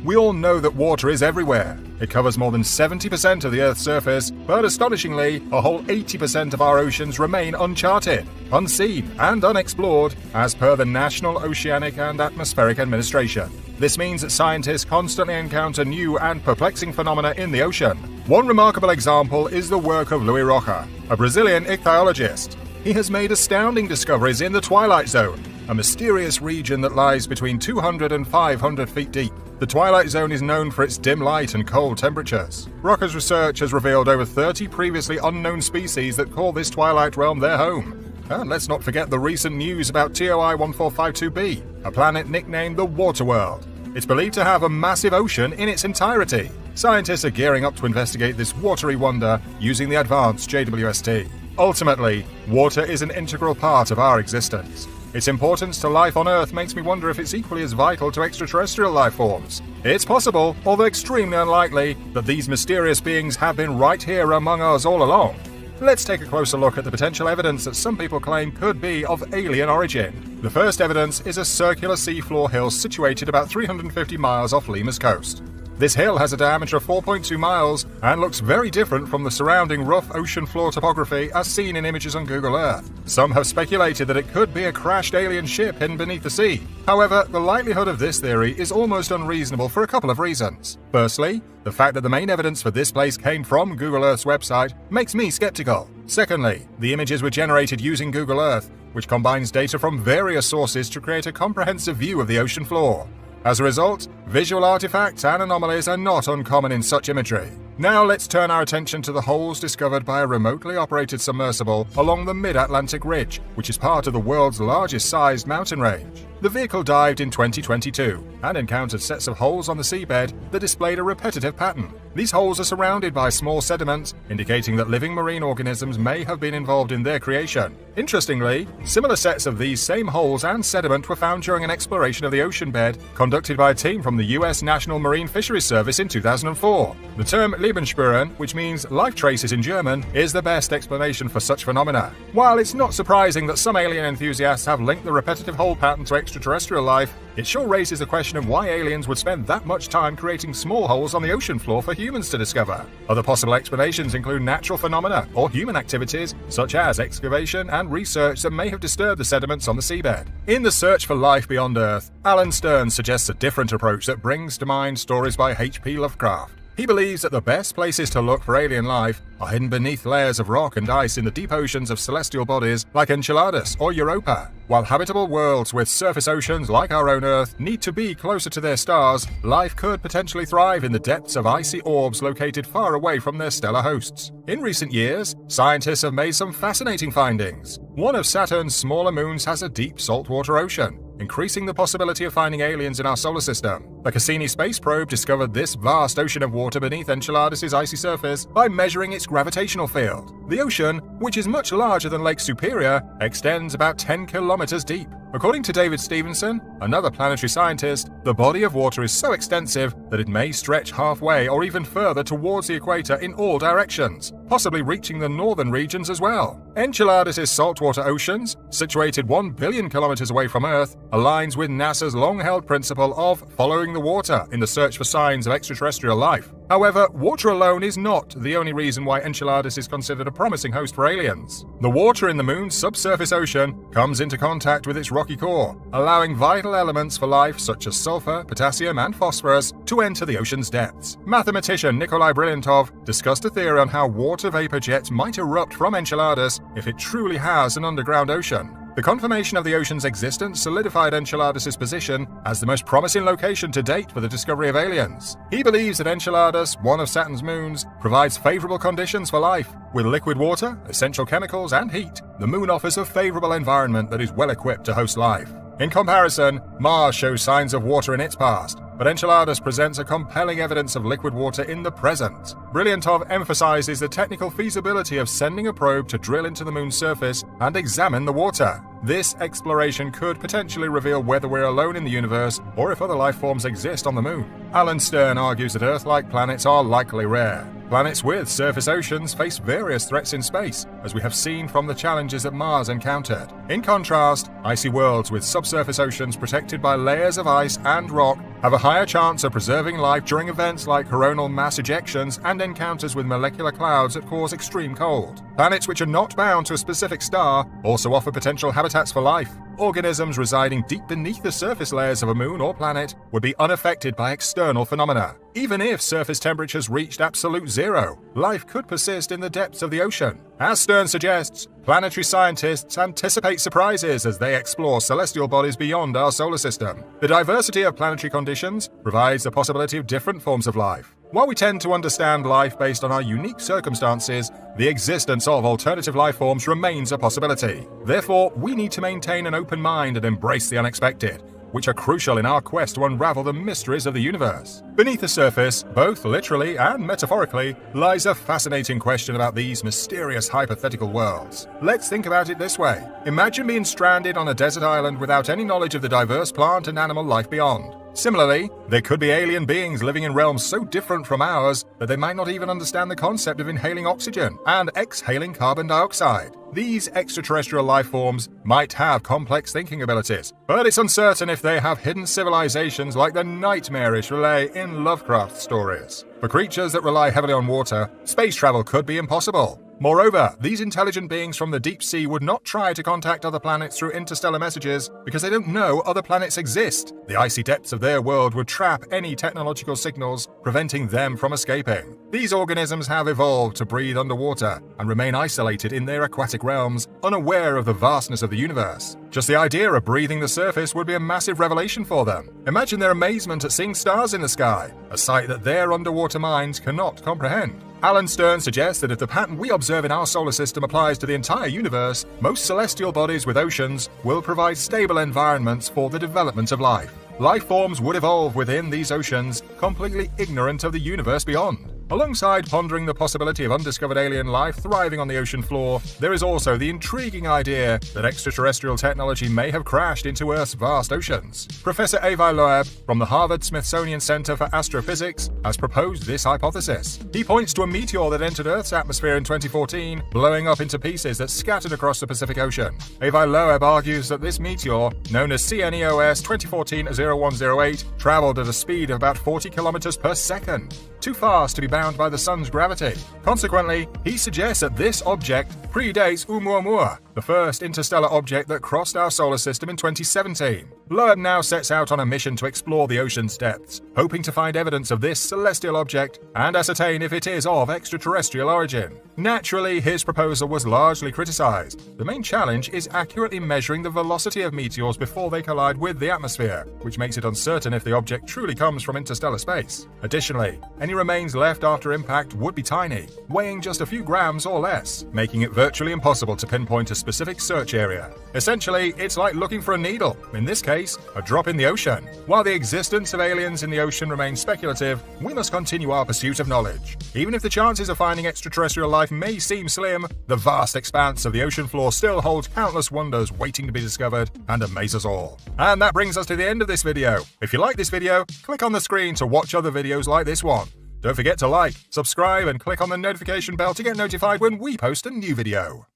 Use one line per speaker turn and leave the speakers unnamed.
We all know that water is everywhere. It covers more than 70% of the Earth's surface, but astonishingly, a whole 80% of our oceans remain uncharted, unseen, and unexplored, as per the National Oceanic and Atmospheric Administration. This means that scientists constantly encounter new and perplexing phenomena in the ocean. One remarkable example is the work of Luis Rocha, a Brazilian ichthyologist. He has made astounding discoveries in the Twilight Zone, a mysterious region that lies between 200 and 500 feet deep. The Twilight Zone is known for its dim light and cold temperatures. Rocha's research has revealed over 30 previously unknown species that call this twilight realm their home. And let's not forget the recent news about TOI 1452b, a planet nicknamed the Water World. It's believed to have a massive ocean in its entirety. Scientists are gearing up to investigate this watery wonder using the advanced JWST. Ultimately, water is an integral part of our existence. Its importance to life on Earth makes me wonder if it's equally as vital to extraterrestrial life forms. It's possible, although extremely unlikely, that these mysterious beings have been right here among us all along. Let's take a closer look at the potential evidence that some people claim could be of alien origin. The first evidence is a circular seafloor hill situated about 350 miles off Lima's coast. This hill has a diameter of 4.2 miles and looks very different from the surrounding rough ocean floor topography as seen in images on Google Earth. Some have speculated that it could be a crashed alien ship hidden beneath the sea. However, the likelihood of this theory is almost unreasonable for a couple of reasons. Firstly, the fact that the main evidence for this place came from Google Earth's website makes me skeptical. Secondly, the images were generated using Google Earth, which combines data from various sources to create a comprehensive view of the ocean floor. As a result, visual artifacts and anomalies are not uncommon in such imagery. Now let's turn our attention to the holes discovered by a remotely operated submersible along the Mid-Atlantic Ridge, which is part of the world's largest sized mountain range. The vehicle dived in 2022 and encountered sets of holes on the seabed that displayed a repetitive pattern. These holes are surrounded by small sediments, indicating that living marine organisms may have been involved in their creation. Interestingly, similar sets of these same holes and sediment were found during an exploration of the ocean bed conducted by a team from the US National Marine Fisheries Service in 2004. The term Lebensspuren, which means life traces in German, is the best explanation for such phenomena. While it's not surprising that some alien enthusiasts have linked the repetitive hole pattern to extraterrestrial life, it sure raises the question of why aliens would spend that much time creating small holes on the ocean floor for humans to discover. Other possible explanations include natural phenomena or human activities, such as excavation and research that may have disturbed the sediments on the seabed. In the search for life beyond Earth, Alan Stern suggests a different approach that brings to mind stories by H.P. Lovecraft. He believes that the best places to look for alien life are hidden beneath layers of rock and ice in the deep oceans of celestial bodies like Enceladus or Europa. While habitable worlds with surface oceans like our own Earth need to be closer to their stars, life could potentially thrive in the depths of icy orbs located far away from their stellar hosts. In recent years, scientists have made some fascinating findings. One of Saturn's smaller moons has a deep saltwater ocean, increasing the possibility of finding aliens in our solar system. The Cassini space probe discovered this vast ocean of water beneath Enceladus' icy surface by measuring its gravitational field. The ocean, which is much larger than Lake Superior, extends about 10 kilometers deep. According to David Stevenson, another planetary scientist, the body of water is so extensive that it may stretch halfway or even further towards the equator in all directions, possibly reaching the northern regions as well. Enceladus' saltwater oceans, situated 1 billion kilometers away from Earth, aligns with NASA's long-held principle of following the water in the search for signs of extraterrestrial life. However, water alone is not the only reason why Enceladus is considered a promising host for aliens. The water in the moon's subsurface ocean comes into contact with its rocky core, allowing vital elements for life such as sulfur, potassium, and phosphorus to enter the ocean's depths. Mathematician Nikolai Bryantov discussed a theory on how water vapor jets might erupt from Enceladus if it truly has an underground ocean. The confirmation of the ocean's existence solidified Enceladus' position as the most promising location to date for the discovery of aliens. He believes that Enceladus, one of Saturn's moons, provides favorable conditions for life. With liquid water, essential chemicals, and heat, the moon offers a favorable environment that is well equipped to host life. In comparison, Mars shows signs of water in its past, but Enceladus presents a compelling evidence of liquid water in the present. Bryantov emphasizes the technical feasibility of sending a probe to drill into the moon's surface and examine the water. This exploration could potentially reveal whether we're alone in the universe or if other life forms exist on the moon. Alan Stern argues that Earth-like planets are likely rare. Planets with surface oceans face various threats in space, as we have seen from the challenges that Mars encountered. In contrast, icy worlds with subsurface oceans protected by layers of ice and rock have a higher chance of preserving life during events like coronal mass ejections and encounters with molecular clouds that cause extreme cold. Planets which are not bound to a specific star also offer potential habitats for life. Organisms residing deep beneath the surface layers of a moon or planet would be unaffected by external phenomena. Even if surface temperatures reached absolute zero, life could persist in the depths of the ocean. As Stern suggests, planetary scientists anticipate surprises as they explore celestial bodies beyond our solar system. The diversity of planetary conditions provides the possibility of different forms of life. While we tend to understand life based on our unique circumstances, the existence of alternative life forms remains a possibility. Therefore, we need to maintain an open mind and embrace the unexpected, which are crucial in our quest to unravel the mysteries of the universe. Beneath the surface, both literally and metaphorically, lies a fascinating question about these mysterious hypothetical worlds. Let's think about it this way. Imagine being stranded on a desert island without any knowledge of the diverse plant and animal life beyond. Similarly, there could be alien beings living in realms so different from ours that they might not even understand the concept of inhaling oxygen and exhaling carbon dioxide. These extraterrestrial life forms might have complex thinking abilities, but it's uncertain if they have hidden civilizations like the nightmarish relay in Lovecraft stories. For creatures that rely heavily on water, space travel could be impossible. Moreover, these intelligent beings from the deep sea would not try to contact other planets through interstellar messages because they don't know other planets exist. The icy depths of their world would trap any technological signals, preventing them from escaping. These organisms have evolved to breathe underwater and remain isolated in their aquatic realms, unaware of the vastness of the universe. Just the idea of breathing the surface would be a massive revelation for them. Imagine their amazement at seeing stars in the sky, a sight that their underwater minds cannot comprehend. Alan Stern suggests that if the pattern we observe in our solar system applies to the entire universe, most celestial bodies with oceans will provide stable environments for the development of life. Life forms would evolve within these oceans, completely ignorant of the universe beyond. Alongside pondering the possibility of undiscovered alien life thriving on the ocean floor, there is also the intriguing idea that extraterrestrial technology may have crashed into Earth's vast oceans. Professor Avi Loeb from the Harvard-Smithsonian Center for Astrophysics has proposed this hypothesis. He points to a meteor that entered Earth's atmosphere in 2014, blowing up into pieces that scattered across the Pacific Ocean. Avi Loeb argues that this meteor, known as CNEOS 2014-0108, traveled at a speed of about 40 kilometers per second, too fast to be bound by the sun's gravity. Consequently, he suggests that this object predates Oumuamua, the first interstellar object that crossed our solar system in 2017. Loeb now sets out on a mission to explore the ocean's depths, hoping to find evidence of this celestial object and ascertain if it is of extraterrestrial origin. Naturally, his proposal was largely criticized. The main challenge is accurately measuring the velocity of meteors before they collide with the atmosphere, which makes it uncertain if the object truly comes from interstellar space. Additionally, any remains left after impact would be tiny, weighing just a few grams or less, making it virtually impossible to pinpoint a specific search area. Essentially, it's like looking for a needle, in this case, a drop in the ocean. While the existence of aliens in the ocean remains speculative, we must continue our pursuit of knowledge. Even if the chances of finding extraterrestrial life may seem slim, the vast expanse of the ocean floor still holds countless wonders waiting to be discovered and amaze us all. And that brings us to the end of this video. If you like this video, click on the screen to watch other videos like this one. Don't forget to like, subscribe, and click on the notification bell to get notified when we post a new video.